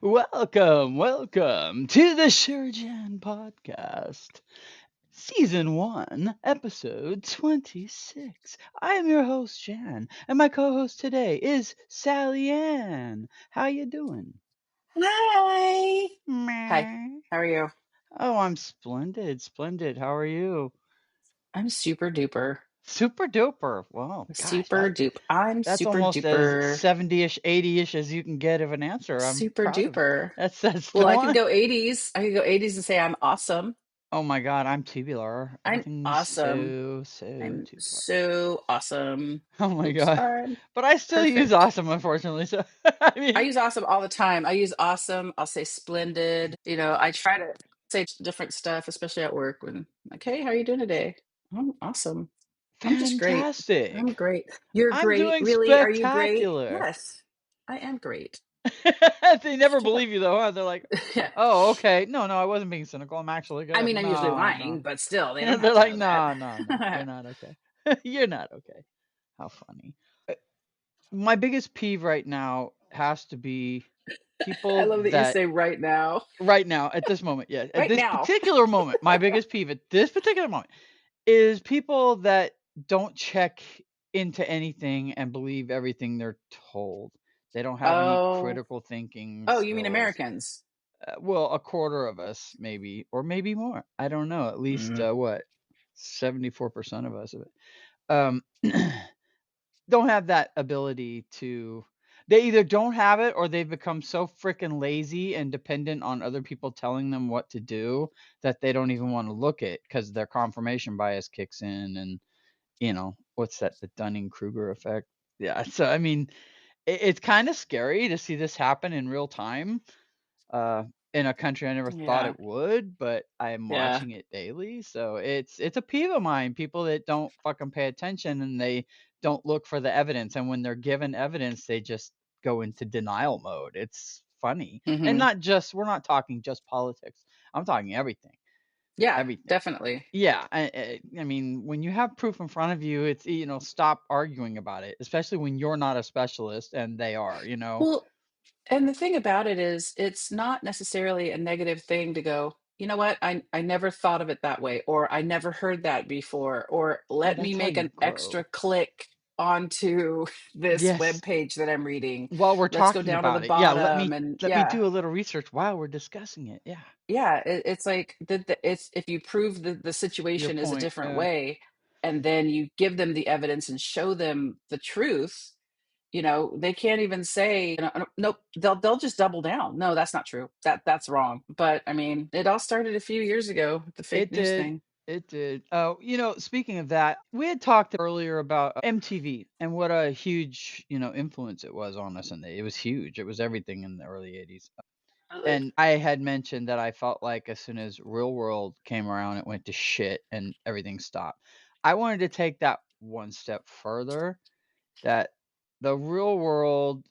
Welcome to the Jan Podcast, Season 1, Episode 26. I am your host, Jan, and my co-host today is Sally Ann. How you doing? Hi. Hi. Meh. How are you? Oh, I'm splendid. How are you? I'm super duper. Super duper. Well, gosh, Super duper. I'm that's super almost as duper. 70-ish, 80-ish as you can get of an answer. I'm Super proud of it. duper. That's the Well, I could one. go 80s. I could go 80s and say I'm awesome. Oh my God, I'm tubular. I'm Everything's awesome. so I'm tubular. so awesome. Oh my Oops, God. I'm But I still use perfect. awesome, unfortunately. So, I I mean, use awesome all the time. I use awesome. I'll say splendid. I try to say different stuff, especially at work when like, hey, how are you doing today? I'm awesome. I'm just great. I'm fantastic. great. You're I'm great. doing Really? Are you great? spectacular. Yes, I am great. They never Shut up. believe you, though, huh? They're like, Yeah. oh, okay. No, I wasn't being cynical. I'm actually I good. mean, I'm usually No, no. lying, but still, they don't They're have to like, know that. no. You're not okay. You're not okay. How funny. My biggest peeve right now has to be I people love that you that say right now. right now, at this moment, yeah, at Right this now. particular moment, my biggest peeve at this particular moment is people that don't check into anything and believe everything they're told. They don't have any Oh, critical thinking oh, you mean skills. Americans? Well, a quarter of us, maybe, or maybe more. I don't know. At least Mm, what, 74% of us. Um, don't have that ability to. They either don't have it or they've become so freaking lazy and dependent on other people telling them what to do that they don't even want to look at because their confirmation bias kicks in. And what's that, the Dunning-Kruger effect? Yeah, so I mean, it's kind of scary to see this happen in real time, uh in a country I never thought yeah, it would, but I am yeah. watching it daily. So it's a peeve of mine, people that don't fucking pay attention and they don't look for the evidence, and when they're given evidence they just go into denial mode. It's funny. And Hmm. not just, we're not talking just politics. I'm talking everything. Yeah, Everything. definitely. Yeah, I mean, when you have proof in front of you, it's, stop arguing about it, especially when you're not a specialist and they are. Well, and the thing about it is, it's not necessarily a negative thing to go, you know what? I never thought of it that way, or I never heard that before, or Yeah, let me that's how make you an extra grow. click onto this Yes. web page that I'm reading. While we're Let's go talking down to the about it, yeah, let bottom me and let me do a little research while we're discussing it. Yeah. yeah, it's like it's if you prove the Your situation is a point. different way, and then you give them the evidence and show them the truth, they can't even say, nope, they'll just double down. No, that's not true. That's wrong. But I mean, it all started a few years ago with the fake It news did. thing. It did. Oh, speaking of that, we had talked earlier about MTV and what a huge, influence it was on us, and it was huge. It was everything in the early 80s. Absolutely. And I had mentioned that I felt like as soon as Real World came around, it went to shit and everything stopped. I wanted to take that one step further, that the Real World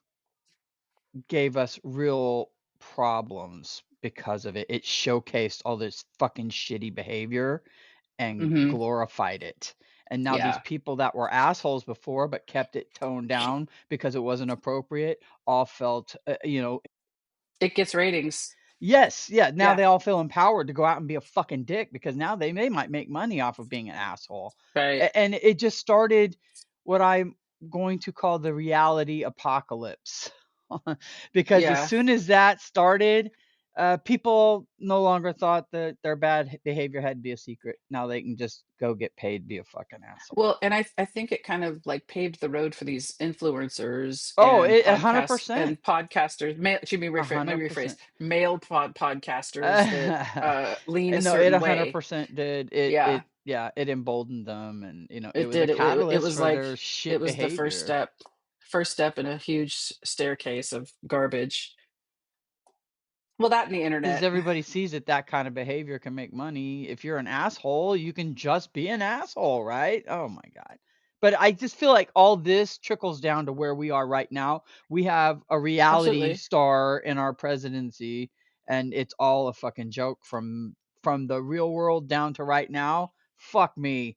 gave us real problems because of it. It showcased all this fucking shitty behavior and Hmm. glorified it. And now these Yeah, people that were assholes before but kept it toned down because it wasn't appropriate all felt, it gets ratings. yes, yeah, now Yeah, they all feel empowered to go out and be a fucking dick because now they might make money off of being an asshole. right. And it just started what I'm going to call the reality apocalypse. Because as Yeah. soon as that started, people no longer thought that their bad behavior had to be a secret. Now they can just go get paid to be a fucking asshole. Well, and I think it kind of like paved the road for these influencers Oh, and it 100%. podcasters. Male, should be let me rephrase. 100%. Male podcasters that lean a And no, it certain way. 100% did. It Yeah, it yeah, it emboldened them, and it it was a did. It catalyst was for like their it shit was the behavior. first step in a huge staircase of garbage. Well, that and the Because internet. everybody sees that that kind of behavior can make money. If you're an asshole, you can just be an asshole, right? Oh my God. But I just feel like all this trickles down to where we are right now. We have a reality Absolutely. star in our presidency, and it's all a fucking joke from the real world down to right now. Fuck me.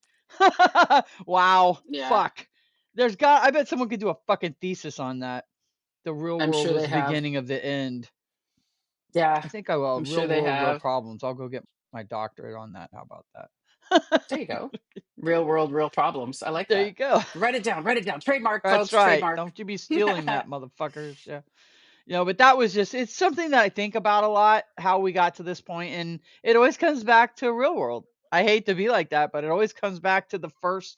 Wow. Yeah, Fuck. I bet someone could do a fucking thesis on that. The real I'm world sure was they the have. beginning of the end. Yeah, I think I will. I'm Real sure they world, real have. problems. I'll go get my doctorate on that. How about that? There you go. Real world, real problems. I like There you that. go. Write it down. Write it down. Trademark, That's folks. right. Trademark. Don't you be stealing that, motherfuckers. Yeah. But that was just, it's something that I think about a lot, how we got to this point, and it always comes back to real world. I hate to be like that, but it always comes back to the first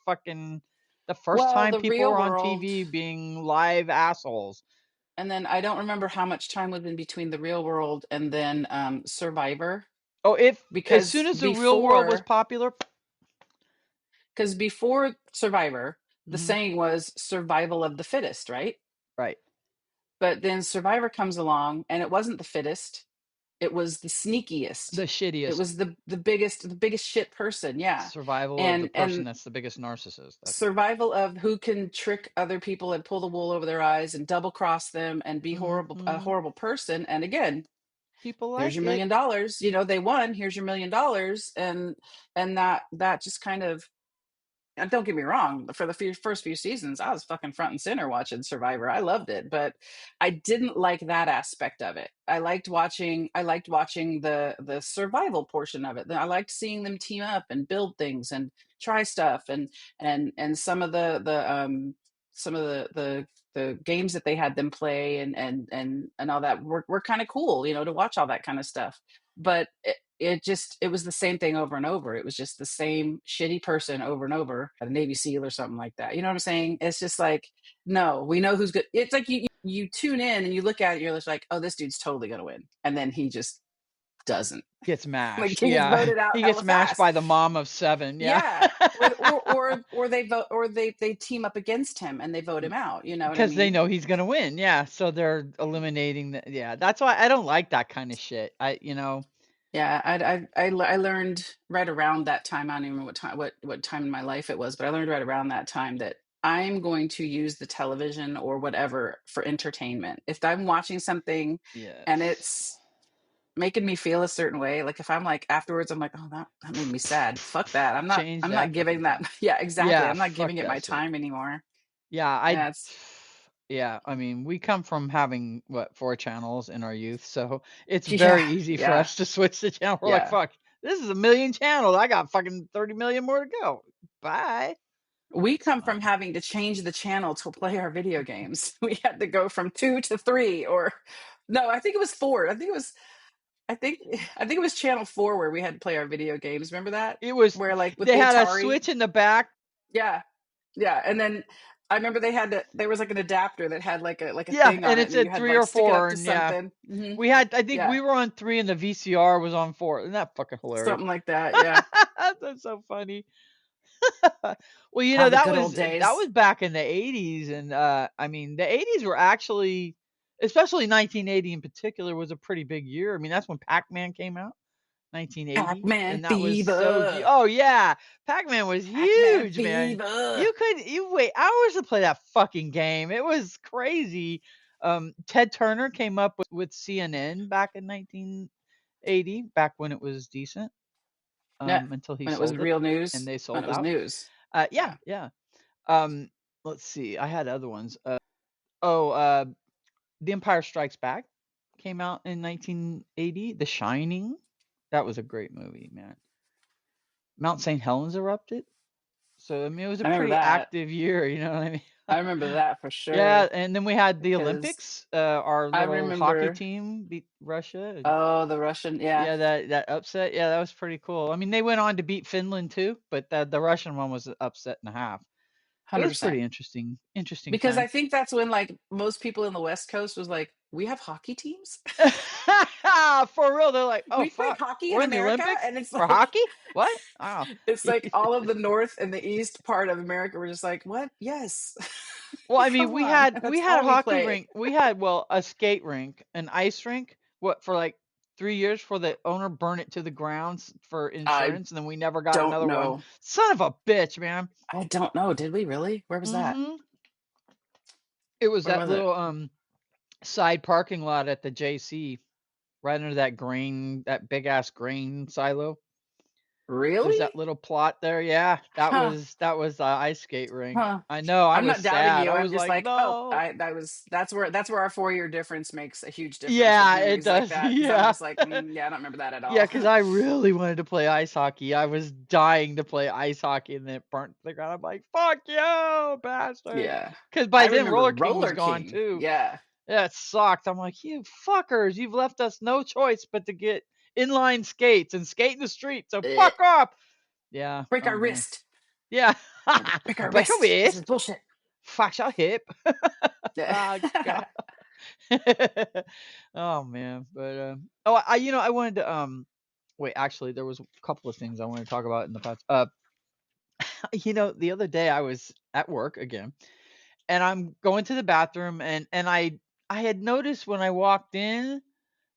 Well, time the people real were on world, TV being live assholes. and then I don't remember how much time was in between the real world and then Survivor, Oh, if as soon because as the real world was popular, before Survivor, the mhm, saying was survival of the fittest, right? right, But then Survivor comes along, and it wasn't the fittest. It was the the sneakiest. It shittiest was the biggest shit person. Yeah, survival of the person and that's the biggest narcissist. That's survival of who can trick other people and pull the wool over their eyes and double cross them and be horrible, a hmm horrible person. And again, people here's like your it. $1 million. They won. Here's your $1 million, and that just kind of, and don't get me wrong, for the first few seasons, I was fucking front and center watching Survivor. I loved it, but I didn't like that aspect of it. I liked watching the survival portion of it. I liked seeing them team up and build things and try stuff, and some of the games that they had them play, and all that were kind of cool, to watch all that kind of stuff. But it was the same thing over and over. It was just the same shitty person over and over, at a Navy SEAL or something like that. You know what I'm saying? It's just like, no, we know who's good. It's like you tune in and you look at it, you're just like, oh, this dude's totally gonna win, and then he just doesn't. Gets Like, mashed. he gets Yeah, voted out he gets hella mashed by fast. the mom of 7. Yeah. Yeah. Or they vote, or they team up against him and they vote him out. You know what I Because they mean? know he's gonna win, yeah, so they're eliminating the, yeah, that's why I don't like that kind of shit. Yeah, I learned right around that time. I don't even know what time in my life it was, but I learned right around that time that I'm going to use the television or whatever for entertainment. If I'm watching something and Yes. it's making me feel a certain way, like if I'm like afterwards, I'm like, oh, that made me sad. Fuck that. I'm not Change I'm that not fucking giving thing. that. Yeah, exactly. Yeah, I'm not fuck giving it my that shit. time anymore. Yeah, Yeah, it's yeah, I mean, we come from having, what, 4 channels in our youth, so it's yeah, very easy for yeah, us to switch the channel. We're like, yeah. "Fuck, this is a million channels, I got fucking 30 million more to go. Bye." We It's come from fine. having to change the channel to play our video games. We had to go from 2 to 3, or no, I think it was 4. I think it was channel 4 where we had to play our video games. Remember that? It was Where, like, with they the had a Atari? switch in the back. Yeah. Yeah, and then I remember there was like an adapter that had like a Yeah, thing and on it, it and then you said had to 3 like or stick it up 4, to and yeah. something. Mhm. I think we Yeah. were on 3 and the VCR was on 4. Isn't that fucking hilarious? Something like that, yeah. That's so funny. Well, Ah, the that good old was days. back in the 80s, and I mean, the 80s were actually, especially 1980 in particular, was a pretty big year. I mean, that's when Pac-Man came out, 1980, Pac-Man and that was so fever. oh yeah, Pac-Man was Pac-Man huge, man. fever. You wait hours to play that fucking game. It was crazy. Ted Turner came up with CNN back in 1980, back when it was decent, Yeah, until he when it was sold it real and news, they when it sold was out. news. Yeah, Yeah. yeah. Um, let's see. I had other ones. Oh, The Empire Strikes Back came out in 1980. The Shining. That was a great movie, man. Mount St. Helens erupted. So, I mean, it was a I remember pretty that. active year, you know what I mean? I remember that for Yeah, sure, and then we had the because Olympics. Our I little hockey remember, team beat Russia. And oh, the Russian, yeah, yeah, that upset. Yeah, that was pretty cool. I mean, they went on to beat Finland too, but the Russian one was an upset and a half. It was 100%. pretty interesting. Interesting Because I time. think that's when, like, most people in the West Coast was like, "We have hockey teams? For real, they're like, "Oh We play fuck, hockey in we're in the America?" Olympics And it's for like, hockey? What? Oh, it's like all of the North and the East part of America were just like, "What? Yes." well, I mean, Come on. we That's had a all we hockey play. rink. We had a skate rink, an ice rink. What for like 3 years for the owner burned it to the grounds for I insurance, and then we never got don't another one. know. Son of a bitch, man. I don't know. Did we really? Where was that? hmm It was Where that was it? little side parking lot at the JC, right under that big ass grain silo. There's Really? that little plot there. Yeah, Huh. that was the ice skate rink. Huh. I know. I I'm was not doubting sad. you. I I'm was just like, like, oh, no. that's where our 4-year difference makes a huge difference with Yeah, it memories like does. that. Because I'm Yeah. just like, yeah, I don't remember that at Yeah, all. because I really wanted to play ice hockey. I was dying to play ice hockey, and then it burnt to the ground. I'm like, "Fuck you, bastard!" Yeah. Because I by then, remember Roller King was Roller gone King. too. Yeah. Yeah, it sucked. I'm like, "You fuckers! You've left us no choice but to get inline skates and skate in the street. So Eh, fuck off!" Yeah. break Oh our man. wrist. Yeah. Break our Break a wrist. This is wrist. bullshit. Fuck your hip. Yeah. Oh god. Oh man. But oh, I wanted to wait, actually, there was a couple of things I wanted to talk about in the past. The other day I was at work again, and I'm going to the bathroom, and I had noticed when I walked in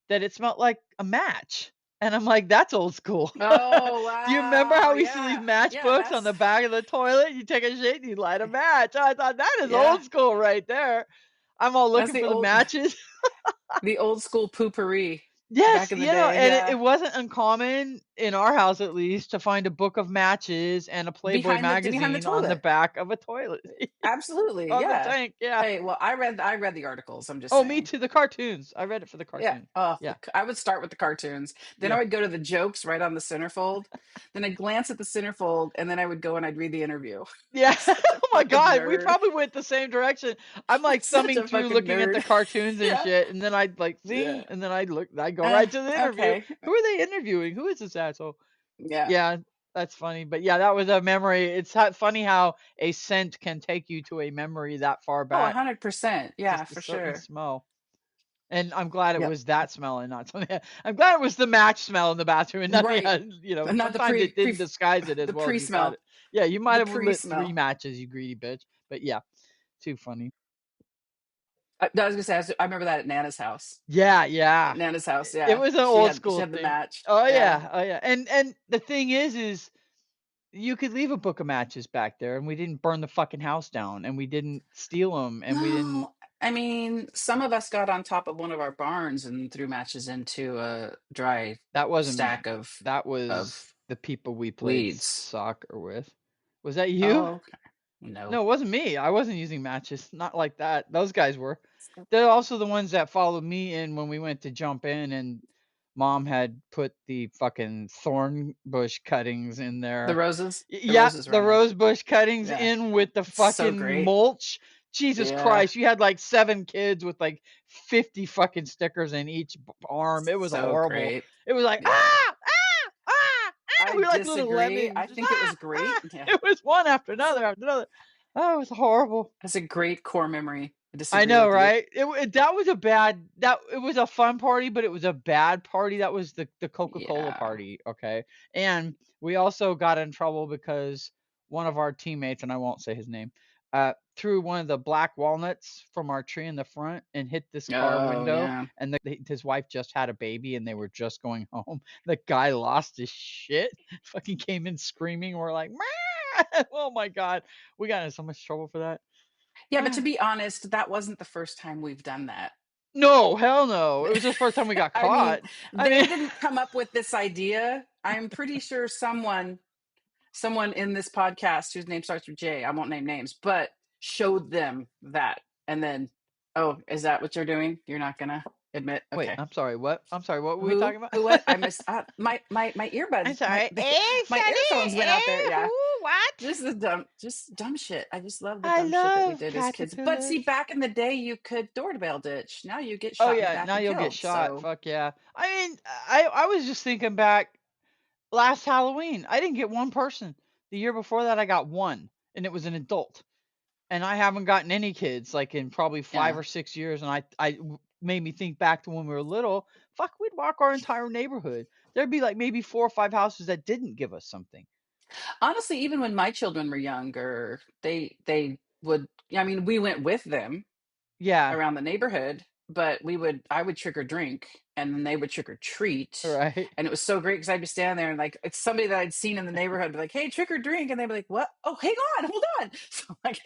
that it smelled like a match. And I'm like, that's old school. Oh, Do you remember wow. how we used to leave Yeah. Yeah, matchbooks on that's the back of the toilet? You take a shit and you light a match. I thought that is yeah. old school right there. I'm all That's looking for the matches. the old school poopery Yes, back in the day. and it Yeah. wasn't uncommon, in our house at least, to find a book of matches and a Playboy Behind the magazine on the toilet. back of a toilet. Absolutely. On the Yeah. tank, yeah. Hey, well, I read the articles. I'm just Oh, me saying. too, the cartoons. I read it for the Yeah. cartoon. Oh, Yeah, I would start with the cartoons. Then I yeah. would go to the jokes right on the centerfold. Then I'd glance at the centerfold, and then I would go and I'd read the interview. Yeah. Such a Oh my fucking god, we nerd. probably went the same direction. I'm, like, Such thumbing a through fucking looking at nerd. the cartoons and Yeah. shit, and then I'd, like, Yeah. zing, and then I'd go right to the interview. Okay. Who are they interviewing? Who is this asshole? Yeah. Yeah, that's funny, but yeah, that was a memory. It's funny how a scent can take you to a memory that far Oh, back. 100%. Yeah, Just a for certain sure. smell. And I'm glad it Yep. was that smell and not something. I'm glad it was the match smell in the bathroom and not Right. Not the sometimes it didn't disguise it as the well as pre you thought smell. it. Yeah, you might The have pre lit 3 smell. matches, you greedy bitch. But yeah, too funny. I was gonna say, I remember that at Nana's house. Yeah, At yeah. Nana's house, It yeah. was an She old had she school had the thing. match. Oh Yeah. yeah, oh yeah. And the thing is you could leave a book of matches back there, and we didn't burn the fucking house down, and we didn't steal them, and we didn't. No, I mean, some of us got on top of one of our barns and threw matches into a dry That wasn't me. stack That of was the people we played weeds. soccer with. Was that you? Oh, okay. No. No, it wasn't me. I wasn't using matches. Not like that. Those guys were. They're also the ones that followed me in when we went to jump in, and mom had put the fucking thorn bush cuttings in The there. roses? The Yeah, roses were the in there. rose bush cuttings Yeah. in with the It's so fucking great. mulch. Jesus Yeah. Christ, you had like 7 kids with like 50 fucking stickers in each arm. It was So horrible. great. It was like, Yeah. ah, ah, ah, ah. I We were like little disagree. lemmings. I Just think it was great. ah. Yeah. It was one after another after another. Oh, it was horrible. That's a great core memory. I I disagree know, with you. right? That was a bad that it was a fun party, but it was a bad party. That was the Coca-Cola Yeah. party, okay? And we also got in trouble because one of our teammates, and I won't say his name, threw one of the black walnuts from our tree in the front and hit this car Oh, window. yeah. And his wife just had a baby, and they were just going home. The guy lost his shit. Fucking came in screaming. We're like, "Meh!" Oh my god, we got in so much trouble for that. Yeah, but to be honest, that wasn't the first time we've done that. No, hell no. It was just the first time we got I mean, caught. I they mean, didn't come up with this idea. I'm pretty sure someone in this podcast whose name starts with J, I won't name names, but showed them that. And then, oh, is that what you're doing? You're not gonna admit? wait, Okay. I'm sorry. What? I'm sorry. What were we Who? talking about? Who? What? I missed. My I'm earbuds. sorry. Eh, My Shani? earphones went out there. Eh, Yeah. who? What? Just dumb shit. I just love the I dumb shit that we love did as kids. But see, caterpillars. back in the day, you could doorbell ditch. Now you get Oh shot in the yeah, back now and you'll get killed. shot. So Fuck yeah. I mean, I was just thinking back last Halloween. I didn't get one person. The year before that, I got one, and it was an adult. And I haven't gotten any kids like in probably 5 yeah. or 6 years. And made me think back to when we were little. Fuck, we'd walk our entire neighborhood. There'd be like maybe 4 or 5 houses that didn't give us something. Honestly, even when my children were younger, they would. I mean, we went with them Yeah, around the neighborhood, but I would trick or drink, and then they would trick or treat. right. And it was so great because I'd be standing there and like it's somebody that I'd seen in the neighborhood, be like, "Hey, trick or drink," and they'd be like, "What? Oh, hang on, hold on." So like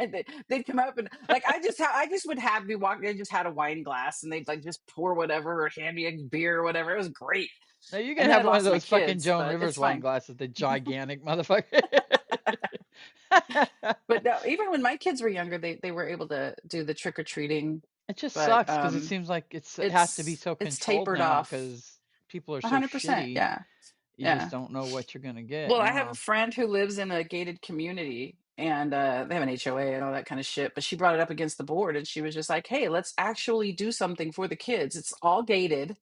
they'd come up and like I just would have me walk. They just had a wine glass and they'd like just pour whatever or hand me a beer or whatever. It was great. Now you And can then I have one of lost my those fucking kids, Joan but Rivers it's wine fine. glasses, the gigantic motherfucker. But no, even when my kids were younger, they were able to do the trick or treating, It just but sucks because it seems like it has to be so it's controlled tapered now off because people are so 100%. shitty. Yeah. You just Yeah. don't know what you're gonna get Well, I have a now. friend who lives in a gated community, and they have an HOA and all that kind of shit, but she brought it up against the board, and she was just like, "Hey, let's actually do something for the kids. It's all gated,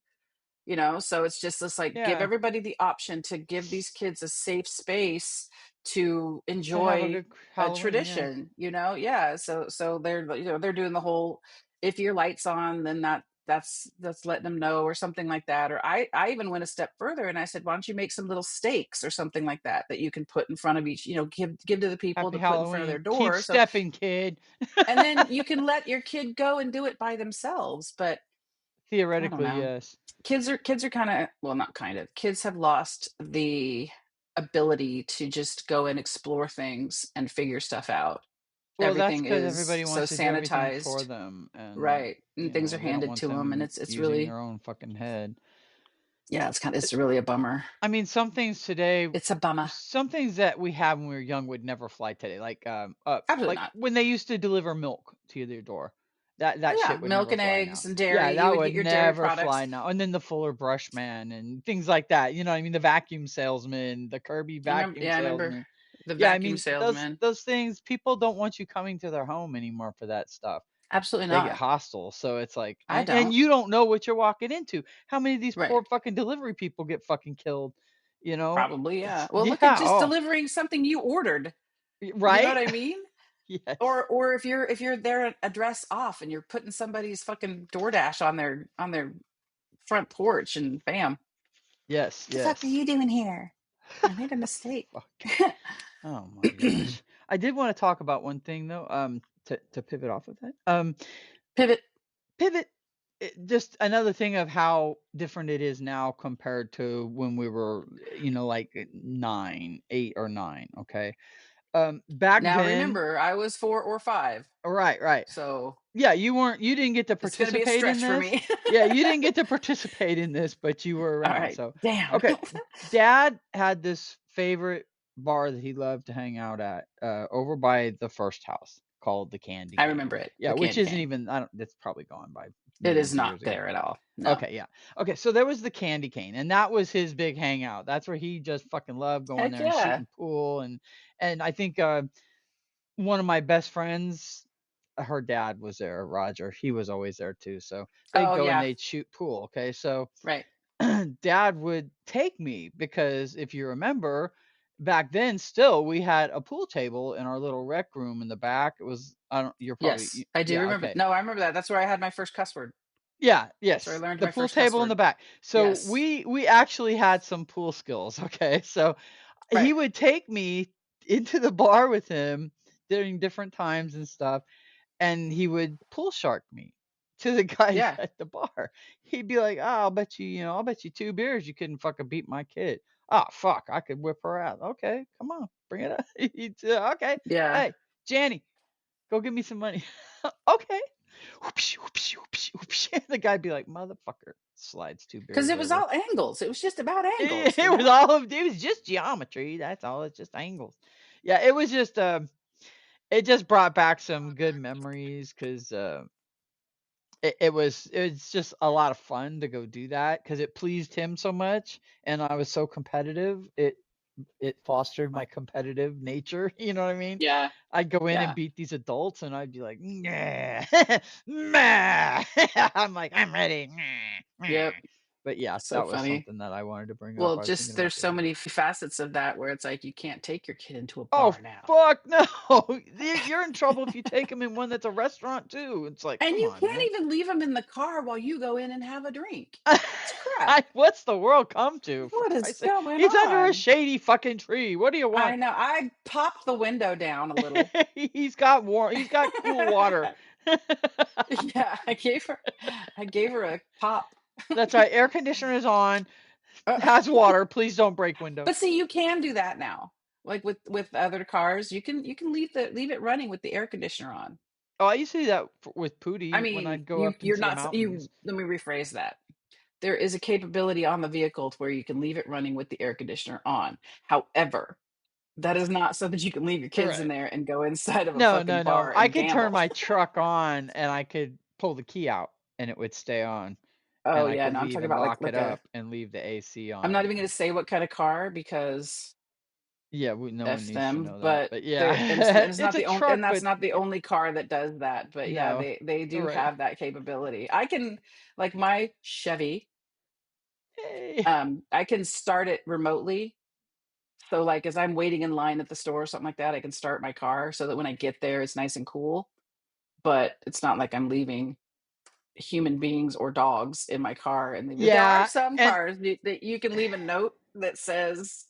so it's just this, like, give Yeah, everybody the option to give these kids a safe space to to have a enjoy good a Halloween. Yeah, tradition, yeah, so they're doing the whole, if your lights on, then that's letting them know, or something like that. Or I even went a step further, and I said, why don't you make some little stakes or something like that that you can put in front of each, give to the people happy to put in front of their Halloween. Keep door. So, stepping, kid. and then you can let your kid go and do it by themselves. But I don't Theoretically, know, yes. kids are kind of, well, not kind of, kids have lost the ability to just go and explore things and figure stuff out. Well, that's Everything because is everybody so wants to do everything for sanitized, them, and right? And things are they don't handed want to them, and them it's using really, their own fucking head. yeah, it's really a bummer. I mean, some things today, It's a bummer. some things that we had when we were young would never fly today. Absolutely Like not. when they used to deliver milk to your door. That Oh yeah, shit would milk never and fly eggs now. and Yeah, dairy. You that would would get your dairy never products. fly now. And then the Fuller Brush Man and things like that. You know what I mean? The vacuum salesman, the Kirby I remember. vacuum Yeah, I remember salesman. the Yeah, I vacuum mean those salesman. those things. People don't want you coming to their home anymore for that stuff. Absolutely They get not. hostile. So it's like, I and don't. you don't know what you're walking into. How many of these Right. poor fucking delivery people get fucking killed? You know, Probably, yeah. Well, look at yeah. just Oh, delivering something you ordered. You know what right. I mean? Yes. Or if you're their address off, and you're putting somebody's fucking DoorDash on their front porch, and bam. What Yes. the fuck are Yes. you doing here? I made a mistake. Fuck. Oh my gosh. I did want to talk about one thing though. To pivot off of that. Pivot. Pivot. Just another thing of how different it is now compared to when we were, like 9, 8 or 9. Okay. Back Now then. remember, I was 4 or 5, Right. Right. so Yeah, you didn't get to it's gonna be a participate in stretch for this. me. Yeah, you didn't get to participate in this, but you were All around. right. So, Damn. okay, Dad had this favorite bar that he loved to hang out at over by the first house called the Candy I Cane. remember it. Yeah, The which candy isn't cane. even, I don't, it's probably gone by It is millions of not years ago. there at all. No. Okay, yeah. Okay, so there was the Candy Cane, and that was his big hangout. That's where he just fucking loved going Heck there and yeah. shooting pool, and I think one of my best friends, her dad was there, Roger. He was always there too. So they'd Oh go and yeah. they'd shoot pool. Okay. So Right. dad would take me because if you remember, back then still we had a pool table in our little rec room in the back. It was, I don't, you're Yes, probably, I do yeah, remember. okay. No, I remember that. That's where I had my first cuss word. Yeah, That's where I yes. learned The my pool first cuss table in word. the back. So Yes. we actually had some pool skills. Okay. So he Right. would take me into the bar with him during different times and stuff, and he would pull shark me to the guys Yeah. at the bar. He'd be like, "Oh, I'll bet you 2 beers you couldn't fucking beat my kid." Oh, fuck, I could whip her out. Okay, come on, bring it up. Okay, Yeah. hey, Janny, go give me some money. Okay. Whoopsh, whoopsh, whoopsh, whoopsh. The guy'd be like, "Motherfucker," slides 2 beers Because it was over. all angles. It was just about It, angles, it was all of it was just geometry. That's all. It's just angles. Yeah, it was just it just brought back some good memories because it's just a lot of fun to go do that because it pleased him so much and I was so competitive. It fostered my competitive nature. You know what I mean? Yeah. I'd go in and Yeah. beat these adults and I'd be like, nah, nah. I'm like, I'm ready. Nah, nah. Yep. But yeah, So that was funny. something that I wanted to bring up. Well, I was thinking just about there's the so other day. many facets of that where it's like you can't take your kid into a Oh bar now. fuck no! You're in trouble if you take them in one that's a restaurant too. It's like, And come you on, can't man. even leave them in the car while you go in and have a drink. It's crap. What's the world come to? For What is Christ's sake, going he's under a on? shady fucking tree. What do you I want? know. I popped the window down a little. He's got warm. He's got cool water. Yeah, I gave her a pop. That's right. Air conditioner is on. Has water. Please don't break window. But see, you can do that now. Like with other cars, you can leave it running with the air conditioner on. Oh, I used to do that with I Pootie when mean, I'd go you up you're into the not you mountains. let me rephrase that. there is a capability on the vehicle to where you can leave it running with the air conditioner on. However, that is not so that you can leave your kids in Correct. there and go inside of a No, fucking no, no. bar I and could turn gamble. my truck on and I could pull the key out and it would stay on. Oh, And I yeah, could no, I'm leave talking and about lock it like a up and leave the AC I'm not on. even gonna say what kind of car because Yeah, no one F needs to them, know that. but But there yeah, and it's it's not a the only truck, and that's but not the only car that does that, but yeah, no. they All do right. have that capability. I can like my Chevy, Hey. I can start it remotely. So like as I'm waiting in line at the store or something like that, I can start my car so that when I get there it's nice and cool. But it's not like I'm leaving human beings or dogs in my car and leave it. There are Yeah, some and cars that you can leave a note that says,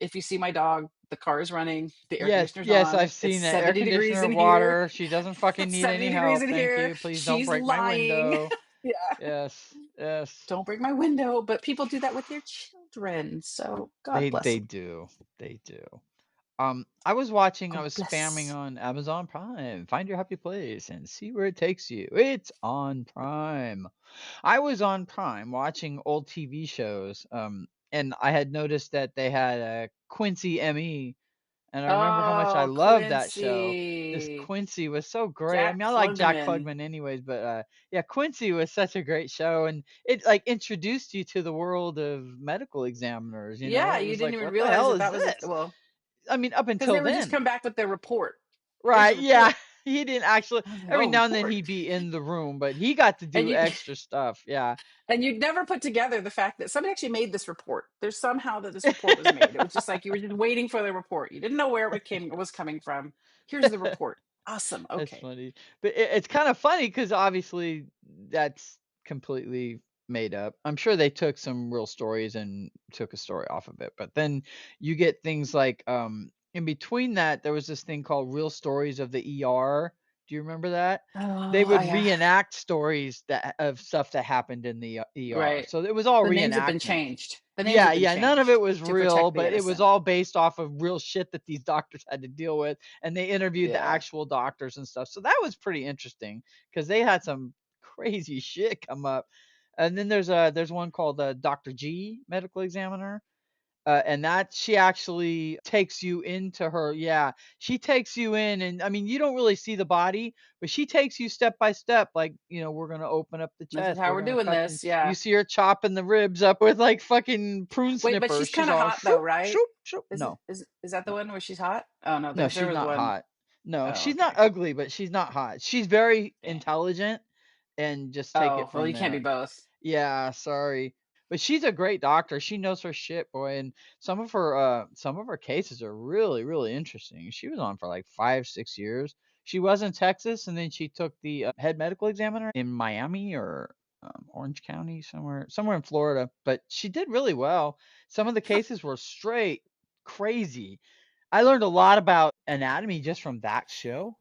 "If you see my dog, the car is running, the air yes, conditioner's yes, on, I've it's seen that. Air 70 degrees conditioner, in here, water. She doesn't fucking it's need 70 any degrees help. in Thank here, you. Please don't she's break my lying." window. Yeah. Yes, yes. Don't break my window, but people do that with their children. So God bless They them. do. They do. I was watching, I God was spamming bless. on Amazon Prime. Find your happy place and see where it takes you. It's on Prime. I was on Prime watching old TV shows. And I had noticed that they had a Quincy ME, and I remember how much I Oh, loved that show. This Quincy. Quincy was so great. I Jack mean, I like Jack Klugman. Klugman anyways, but yeah, Quincy was such a great show, and it like introduced you to the world of medical examiners. You know, Yeah, it you was didn't like, even what the realize hell that is that was a this? well, I mean, up because until they would just then, come back with their report. Here's right? the Yeah, report. he didn't actually. I was like, Every oh, now and then report. he'd be in the room, but he got to And do you extra stuff. Yeah. and you'd never put together the fact that somebody actually made this report. There's somehow that this report was made. It was just like you were just waiting for the report. You didn't know where it was coming from. Here's the report. Awesome. That's Okay. funny. But it's kind of funny because obviously that's completely made up. I'm sure they took some real stories and took a story off of it. But then you get things like in between that there was this thing called Real Stories of the ER. Do you remember that? They Oh, would I reenact stories that of stuff that happened in the ER. right. So it was all The names have been reenactments. changed. The names Yeah, have been yeah, none of it changed was to real, protect the but it was innocent. all based off of real shit that these doctors had to deal with, and they interviewed the Yeah. actual doctors and stuff. So that was pretty interesting because they had some crazy shit come up. And then there's one called Dr. G, medical examiner, and that she actually takes you into her. Yeah, she takes you in, and I mean, you don't really see the body, but she takes you step by step. Like, we're gonna open up the This is chest, how we're we're gonna doing cut, and this. you Yeah. see her chopping the ribs up with like fucking prune Wait, but snippers. she's She's kind of all hot though, shoop right? shoop shoop. Is it No, is that the no, one where she's hot? Oh no, no, there she's was not one. hot. No, Oh, she's not okay. ugly, but she's not hot. She's very Dang. intelligent, and just take Oh, it well, from you can't be there. both. Yeah, sorry. But she's a great doctor. She knows her shit, boy, and some of her cases are really, really interesting. She was on for like 5, 6 years. She was in Texas, and then she took the head medical examiner in Miami or Orange County, somewhere in Florida. But she did really well. Some of the cases were straight crazy. I learned a lot about anatomy just from that show.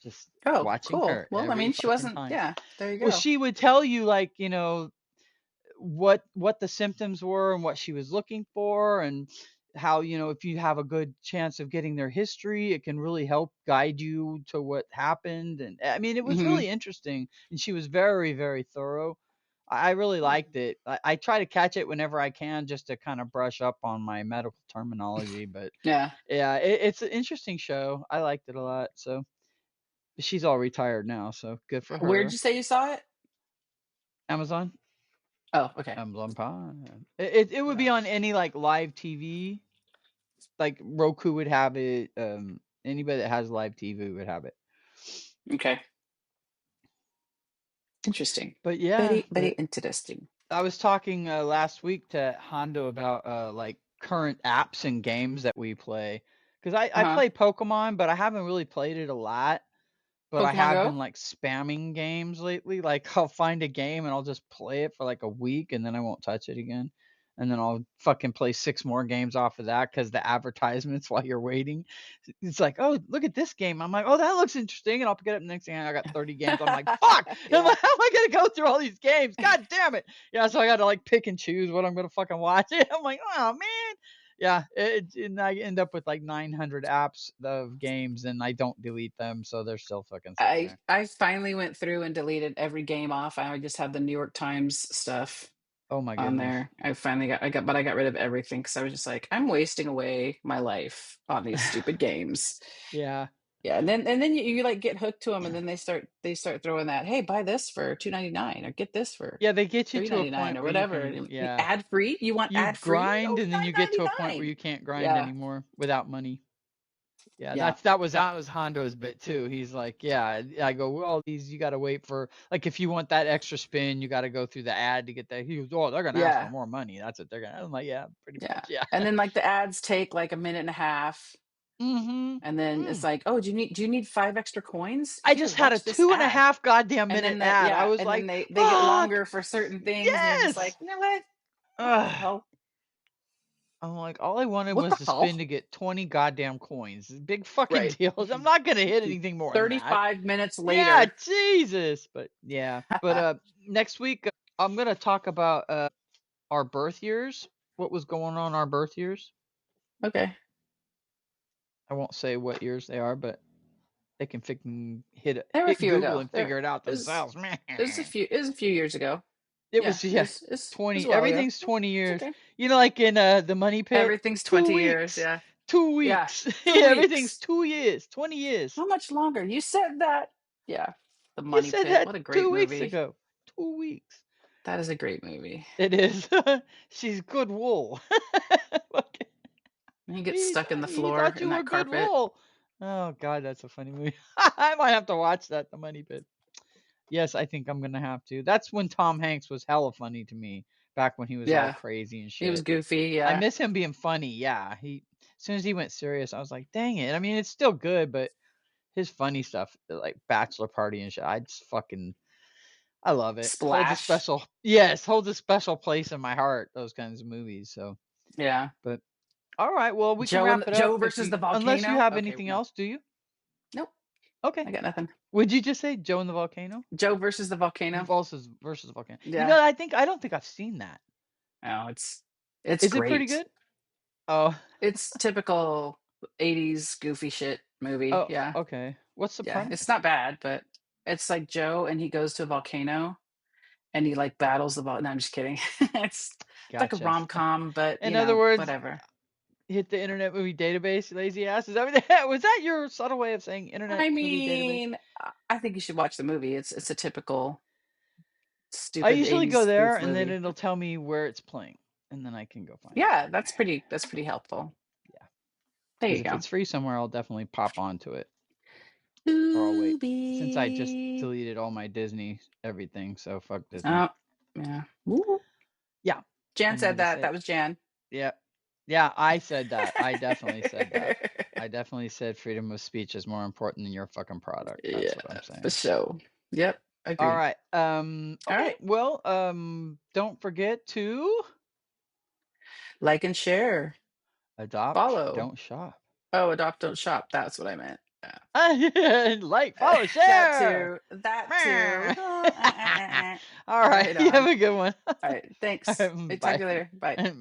Just Oh, watching cool. her Well, I every mean, she fucking wasn't. time. Yeah, there you Well, go. she would tell you like, what the symptoms were and what she was looking for, and how, if you have a good chance of getting their history, it can really help guide you to what happened. And I mean, it was Hmm. really interesting, and she was very, very thorough. I really liked it. I try to catch it whenever I can just to kind of brush up on my medical terminology. But Yeah. yeah, it's an interesting show. I liked it a lot. So she's all retired now, so good for Where'd her. you say you saw it? Amazon. Oh, okay. Amazon Prime. It would be Yeah. on any like live TV. Like Roku would have it. Anybody that has live TV would have it. Okay. Interesting. But yeah, Very, very interesting. I was talking last week to Hondo about like current apps and games that we play. Because I Uh-huh. play Pokemon, but I haven't really played it a lot. But I Pokemon have Go? been like spamming games lately. Like I'll find a game and I'll just play it for like a week and then I won't touch it again. And then I'll fucking play 6 more games off of that because the advertisements while you're waiting. It's like, oh, look at this game. I'm like, oh, that looks interesting. And I'll pick it up next thing. I got 30 games. I'm like, fuck. And I'm Yeah. like, how am I going to go through all these games? God damn it. Yeah, so I got to like pick and choose what I'm going to fucking watch. I'm like, oh, man. Yeah, and I end up with like 900 apps of games, and I don't delete them, so they're still fucking sitting I there. I finally went through and deleted every game off. I just have the New York Times stuff. Oh my on goodness. there. I got rid of everything because I was just like, I'm wasting away my life on these stupid games. Yeah. Yeah, and then you like get hooked to them, and then they start throwing that, hey, buy this for $2.99 or get this for Yeah, they get you to a $3.99 point or where you whatever. can, And yeah. ad free? You want You ad free? grind Only and then you get to a point where 9.99. you can't grind Yeah, anymore without money. Yeah, yeah, that was Hondo's bit too. He's like, yeah, I go, well, these you got to wait for, like, if you want that extra spin, you got to go through the ad to get that. He goes, oh, they're gonna ask for yeah, more money. That's what they're gonna. I'm like, yeah, pretty yeah. much, yeah. And then like the ads take like a minute and a half, Mm-hmm. and then it's like, oh, do you need 5 extra coins? I Here, just had a watch this two and a ad. half goddamn And minute then ad. I was and then like, they get fuck, longer for certain things, and you're just like, yes. you know what the Ugh. hell? I'm like, all I wanted What was the to spin hell? to get 20 goddamn coins. Big fucking Right. deals. I'm not gonna hit anything more than that. 35 minutes Yeah, later. Jesus. But yeah. But next week I'm gonna talk about our birth years. What was going on our birth years. Okay. I won't say what years they are, but they can There were a hit few Google ago. and There figure it out it was themselves. it was a few it was a few years ago. It Yeah, was, it yeah, was it was a 20. while ago. Everything's 20 It's years. okay. You know, like in the Money Pit, Everything's two 20 years, weeks, yeah. Yeah. two weeks. 2 Yeah, everything's weeks. 2 years, 20 years. How much longer? You said that. Yeah. The You Money said Pit. that What a great 2 weeks movie. ago. 2 weeks. That is a great movie. It is. She's good wool. Okay. And he gets stuck in the He floor thought in you were that good carpet. wool. Oh God, that's a funny movie. I might have to watch that. The Money Pit. Yes, I think I'm gonna have to. That's when Tom Hanks was hella funny to me back when he was all Yeah. crazy and He was shit. goofy, I yeah. miss him being funny. Yeah, as soon as he went serious, I was like, dang it. I mean, it's still good, but his funny stuff, like Bachelor Party and shit, I love it. Splash. Holds a special place in my heart. Those kinds of movies. So, Yeah. but all right, well, we can wrap it up Joe versus the unless you volcano. have Okay, anything no. else. Do you? Nope. Okay. I got nothing. Would you just say Joe and the Volcano? Joe versus the volcano. Versus the Volcano. You Yeah. know, I don't think I've seen that. Oh, it's Is it pretty great. good? Oh, It's typical 80s goofy shit movie. oh, Yeah. okay. What's the Yeah. It's premise? not bad, but it's like Joe and he goes to a volcano and he like battles the volcano. No, I'm just kidding. It's like a Gotcha. rom-com, but In other words, whatever. hit the Internet Movie Database, you lazy ass. Is that was that your subtle way of saying Internet I Movie Database? mean, I think you should watch the movie. It's a typical I stupid usually go 80s there goof and then movie. it'll tell me where it's playing, and then I can go find it. Yeah, that's pretty helpful. Yeah, There because you if go. it's free somewhere, I'll definitely pop onto it. Or I'll wait. Since I just Tubi. deleted all my Disney everything, so fuck Disney. Oh, yeah. Woo. Yeah, Jan I'm gonna said just that. say, That was Jan. yeah, yeah. I said that. I definitely said that. I definitely said freedom of speech is more important than your fucking product. That's Yeah, what I'm for saying. sure. Yep, All agreed. right. All Okay. right. Well, don't forget to Like and share. adopt, Follow. don't shop. Oh, adopt, don't shop. That's what I meant. Yeah. Like, follow, That share. too. That too. All right. Right You have on. a good one. All right. All Thanks. right, Hey, talk bye. to you later. Bye.